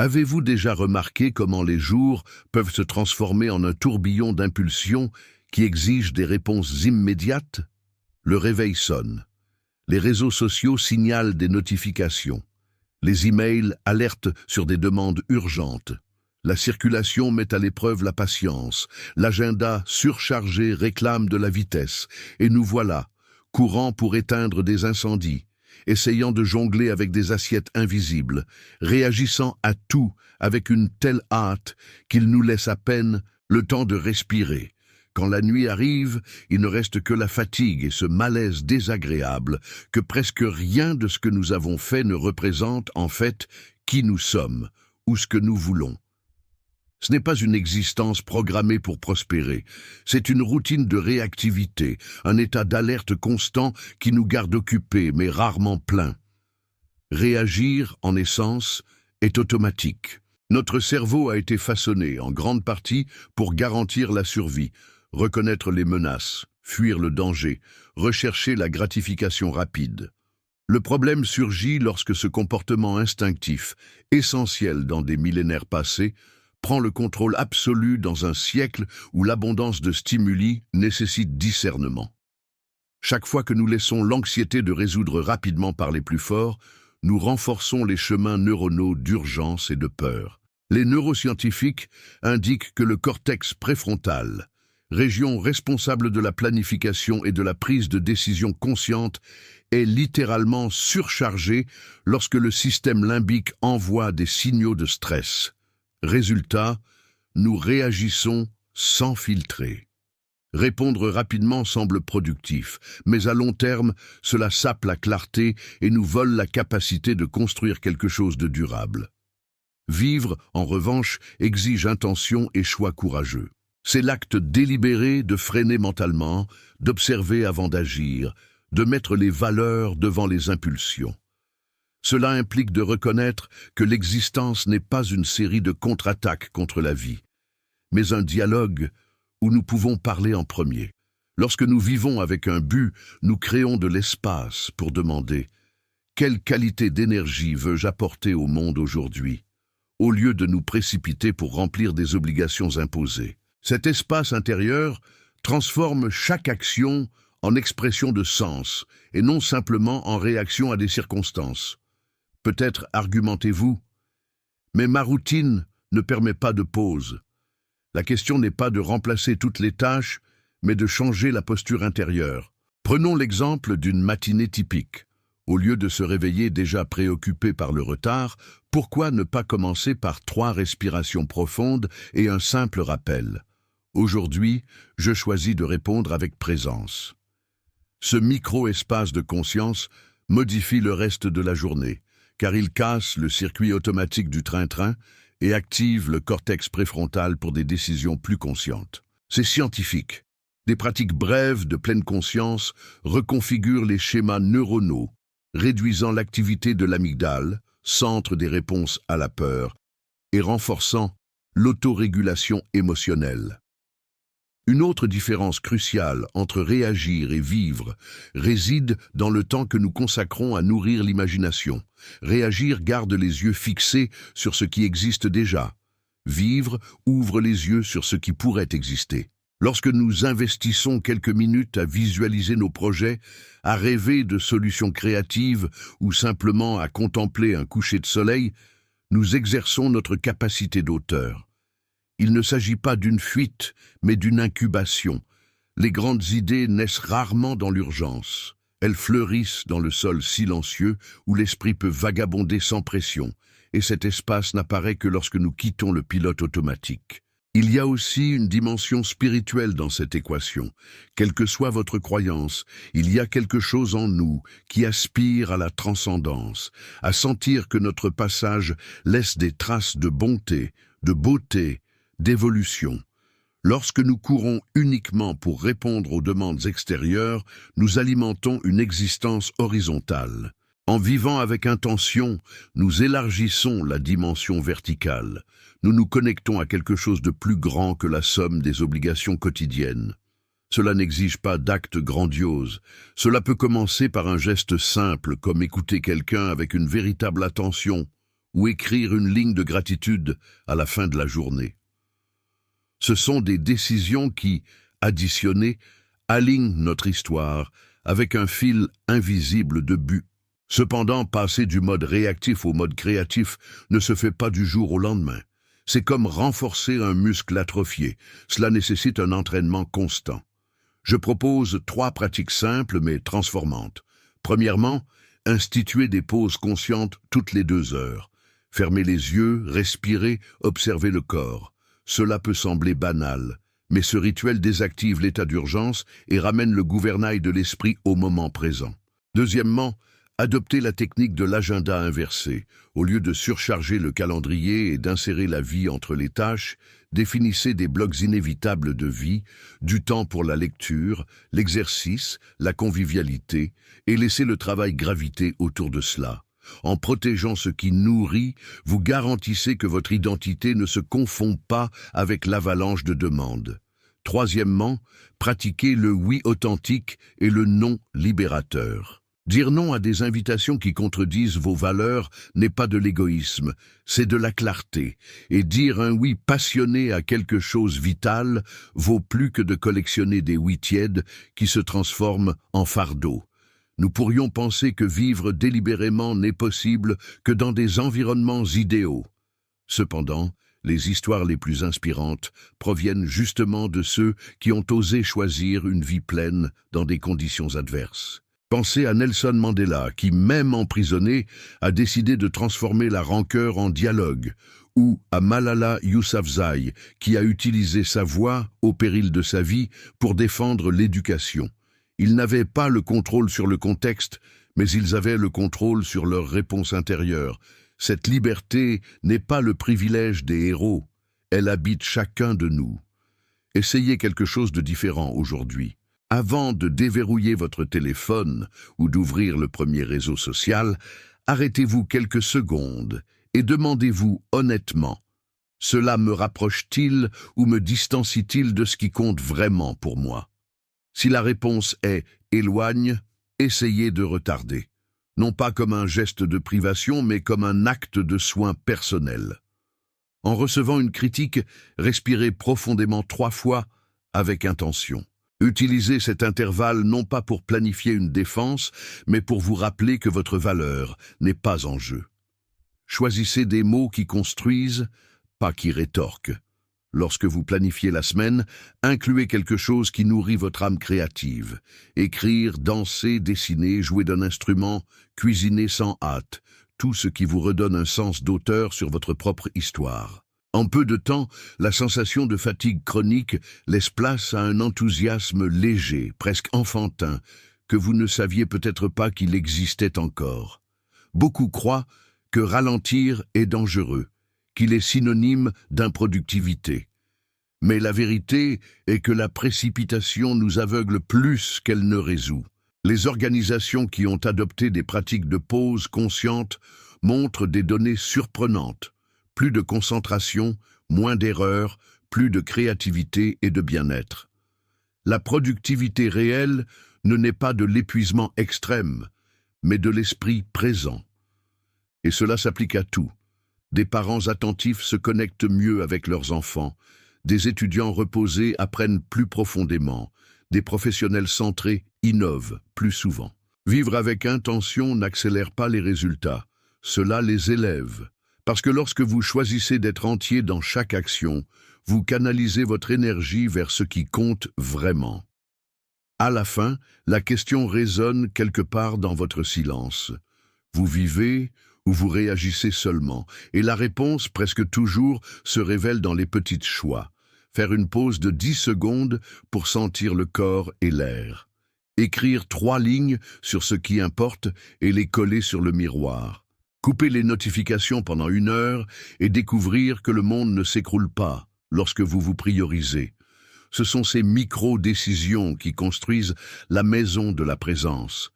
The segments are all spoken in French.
Avez-vous déjà remarqué comment les jours peuvent se transformer en un tourbillon d'impulsions qui exigent des réponses immédiates? Le réveil sonne. Les réseaux sociaux signalent des notifications. Les emails alertent sur des demandes urgentes. La circulation met à l'épreuve la patience. L'agenda surchargé réclame de la vitesse. Et nous voilà, courant pour éteindre des incendies, essayant de jongler avec des assiettes invisibles, réagissant à tout avec une telle hâte qu'il nous laisse à peine le temps de respirer. Quand la nuit arrive, il ne reste que la fatigue et ce malaise désagréable que presque rien de ce que nous avons fait ne représente en fait qui nous sommes ou ce que nous voulons. Ce n'est pas une existence programmée pour prospérer, c'est une routine de réactivité, un état d'alerte constant qui nous garde occupés mais rarement pleins. Réagir, en essence, est automatique. Notre cerveau a été façonné, en grande partie, pour garantir la survie, reconnaître les menaces, fuir le danger, rechercher la gratification rapide. Le problème surgit lorsque ce comportement instinctif, essentiel dans des millénaires passés, prend le contrôle absolu dans un siècle où l'abondance de stimuli nécessite discernement. Chaque fois que nous laissons l'anxiété de résoudre rapidement par les plus forts, nous renforçons les chemins neuronaux d'urgence et de peur. Les neuroscientifiques indiquent que le cortex préfrontal, région responsable de la planification et de la prise de décision consciente, est littéralement surchargé lorsque le système limbique envoie des signaux de stress. Résultat, nous réagissons sans filtrer. Répondre rapidement semble productif, mais à long terme, cela sape la clarté et nous vole la capacité de construire quelque chose de durable. Vivre, en revanche, exige intention et choix courageux. C'est l'acte délibéré de freiner mentalement, d'observer avant d'agir, de mettre les valeurs devant les impulsions. Cela implique de reconnaître que l'existence n'est pas une série de contre-attaques contre la vie, mais un dialogue où nous pouvons parler en premier. Lorsque nous vivons avec un but, nous créons de l'espace pour demander « Quelle qualité d'énergie veux-je apporter au monde aujourd'hui ?» au lieu de nous précipiter pour remplir des obligations imposées. Cet espace intérieur transforme chaque action en expression de sens et non simplement en réaction à des circonstances. Peut-être argumentez-vous, mais ma routine ne permet pas de pause. La question n'est pas de remplacer toutes les tâches, mais de changer la posture intérieure. Prenons l'exemple d'une matinée typique. Au lieu de se réveiller déjà préoccupé par le retard, pourquoi ne pas commencer par 3 respirations profondes et un simple rappel? Aujourd'hui, je choisis de répondre avec présence. Ce micro-espace de conscience modifie le reste de la journée, car il casse le circuit automatique du train-train et active le cortex préfrontal pour des décisions plus conscientes. C'est scientifique. Des pratiques brèves de pleine conscience reconfigurent les schémas neuronaux, réduisant l'activité de l'amygdale, centre des réponses à la peur, et renforçant l'autorégulation émotionnelle. Une autre différence cruciale entre réagir et vivre réside dans le temps que nous consacrons à nourrir l'imagination. Réagir garde les yeux fixés sur ce qui existe déjà. Vivre ouvre les yeux sur ce qui pourrait exister. Lorsque nous investissons quelques minutes à visualiser nos projets, à rêver de solutions créatives ou simplement à contempler un coucher de soleil, nous exerçons notre capacité d'auteur. Il ne s'agit pas d'une fuite, mais d'une incubation. Les grandes idées naissent rarement dans l'urgence. Elles fleurissent dans le sol silencieux où l'esprit peut vagabonder sans pression, et cet espace n'apparaît que lorsque nous quittons le pilote automatique. Il y a aussi une dimension spirituelle dans cette équation. Quelle que soit votre croyance, il y a quelque chose en nous qui aspire à la transcendance, à sentir que notre passage laisse des traces de bonté, de beauté, d'évolution. Lorsque nous courons uniquement pour répondre aux demandes extérieures, nous alimentons une existence horizontale. En vivant avec intention, nous élargissons la dimension verticale. Nous nous connectons à quelque chose de plus grand que la somme des obligations quotidiennes. Cela n'exige pas d'actes grandioses. Cela peut commencer par un geste simple, comme écouter quelqu'un avec une véritable attention, ou écrire une ligne de gratitude à la fin de la journée. Ce sont des décisions qui, additionnées, alignent notre histoire avec un fil invisible de but. Cependant, passer du mode réactif au mode créatif ne se fait pas du jour au lendemain. C'est comme renforcer un muscle atrophié. Cela nécessite un entraînement constant. Je propose 3 pratiques simples mais transformantes. Premièrement, instituer des pauses conscientes toutes les 2 heures. Fermez les yeux, respirez, observez le corps. Cela peut sembler banal, mais ce rituel désactive l'état d'urgence et ramène le gouvernail de l'esprit au moment présent. Deuxièmement, adoptez la technique de l'agenda inversé. Au lieu de surcharger le calendrier et d'insérer la vie entre les tâches, définissez des blocs inévitables de vie, du temps pour la lecture, l'exercice, la convivialité, et laissez le travail graviter autour de cela. En protégeant ce qui nourrit, vous garantissez que votre identité ne se confond pas avec l'avalanche de demandes. Troisièmement, pratiquez le oui authentique et le non libérateur. Dire non à des invitations qui contredisent vos valeurs n'est pas de l'égoïsme, c'est de la clarté. Et dire un oui passionné à quelque chose vital vaut plus que de collectionner des oui tièdes qui se transforment en fardeau. Nous pourrions penser que vivre délibérément n'est possible que dans des environnements idéaux. Cependant, les histoires les plus inspirantes proviennent justement de ceux qui ont osé choisir une vie pleine dans des conditions adverses. Pensez à Nelson Mandela, qui, même emprisonné, a décidé de transformer la rancœur en dialogue, ou à Malala Yousafzai, qui a utilisé sa voix, au péril de sa vie, pour défendre l'éducation. Ils n'avaient pas le contrôle sur le contexte, mais ils avaient le contrôle sur leur réponse intérieure. Cette liberté n'est pas le privilège des héros, elle habite chacun de nous. Essayez quelque chose de différent aujourd'hui. Avant de déverrouiller votre téléphone ou d'ouvrir le premier réseau social, arrêtez-vous quelques secondes et demandez-vous honnêtement, cela me rapproche-t-il ou me distancie-t-il de ce qui compte vraiment pour moi? Si la réponse est « éloigne », essayez de retarder. Non pas comme un geste de privation, mais comme un acte de soin personnel. En recevant une critique, respirez profondément 3 fois avec intention. Utilisez cet intervalle non pas pour planifier une défense, mais pour vous rappeler que votre valeur n'est pas en jeu. Choisissez des mots qui construisent, pas qui rétorquent. Lorsque vous planifiez la semaine, incluez quelque chose qui nourrit votre âme créative. Écrire, danser, dessiner, jouer d'un instrument, cuisiner sans hâte, tout ce qui vous redonne un sens d'auteur sur votre propre histoire. En peu de temps, la sensation de fatigue chronique laisse place à un enthousiasme léger, presque enfantin, que vous ne saviez peut-être pas qu'il existait encore. Beaucoup croient que ralentir est dangereux, qu'il est synonyme d'improductivité. Mais la vérité est que la précipitation nous aveugle plus qu'elle ne résout. Les organisations qui ont adopté des pratiques de pause consciente montrent des données surprenantes. Plus de concentration, moins d'erreurs, plus de créativité et de bien-être. La productivité réelle ne naît pas de l'épuisement extrême, mais de l'esprit présent. Et cela s'applique à tout. Des parents attentifs se connectent mieux avec leurs enfants, des étudiants reposés apprennent plus profondément, des professionnels centrés innovent plus souvent. Vivre avec intention n'accélère pas les résultats, cela les élève. Parce que lorsque vous choisissez d'être entier dans chaque action, vous canalisez votre énergie vers ce qui compte vraiment. À la fin, la question résonne quelque part dans votre silence. Vous vivez ou vous réagissez seulement, et la réponse, presque toujours, se révèle dans les petits choix. Faire une pause de 10 secondes pour sentir le corps et l'air. Écrire 3 lignes sur ce qui importe et les coller sur le miroir. Couper les notifications pendant 1 heure et découvrir que le monde ne s'écroule pas lorsque vous vous priorisez. Ce sont ces micro-décisions qui construisent la maison de la présence.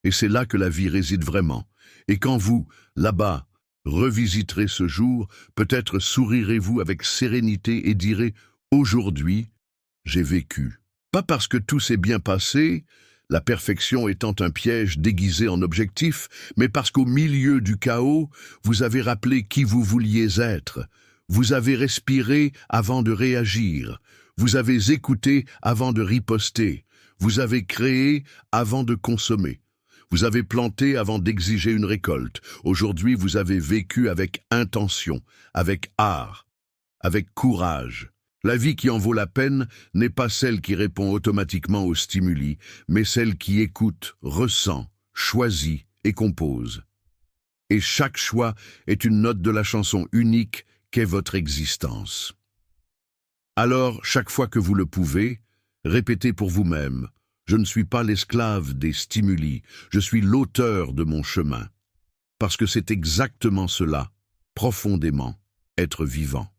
Et c'est là que la vie réside vraiment. Et quand vous, là-bas, revisiterez ce jour, peut-être sourirez-vous avec sérénité et direz « Aujourd'hui, j'ai vécu ». Pas parce que tout s'est bien passé, la perfection étant un piège déguisé en objectif, mais parce qu'au milieu du chaos, vous avez rappelé qui vous vouliez être. Vous avez respiré avant de réagir. Vous avez écouté avant de riposter. Vous avez créé avant de consommer. Vous avez planté avant d'exiger une récolte. Aujourd'hui, vous avez vécu avec intention, avec art, avec courage. La vie qui en vaut la peine n'est pas celle qui répond automatiquement aux stimuli, mais celle qui écoute, ressent, choisit et compose. Et chaque choix est une note de la chanson unique qu'est votre existence. Alors, chaque fois que vous le pouvez, répétez pour vous-même: je ne suis pas l'esclave des stimuli, je suis l'auteur de mon chemin. Parce que c'est exactement cela, profondément, être vivant.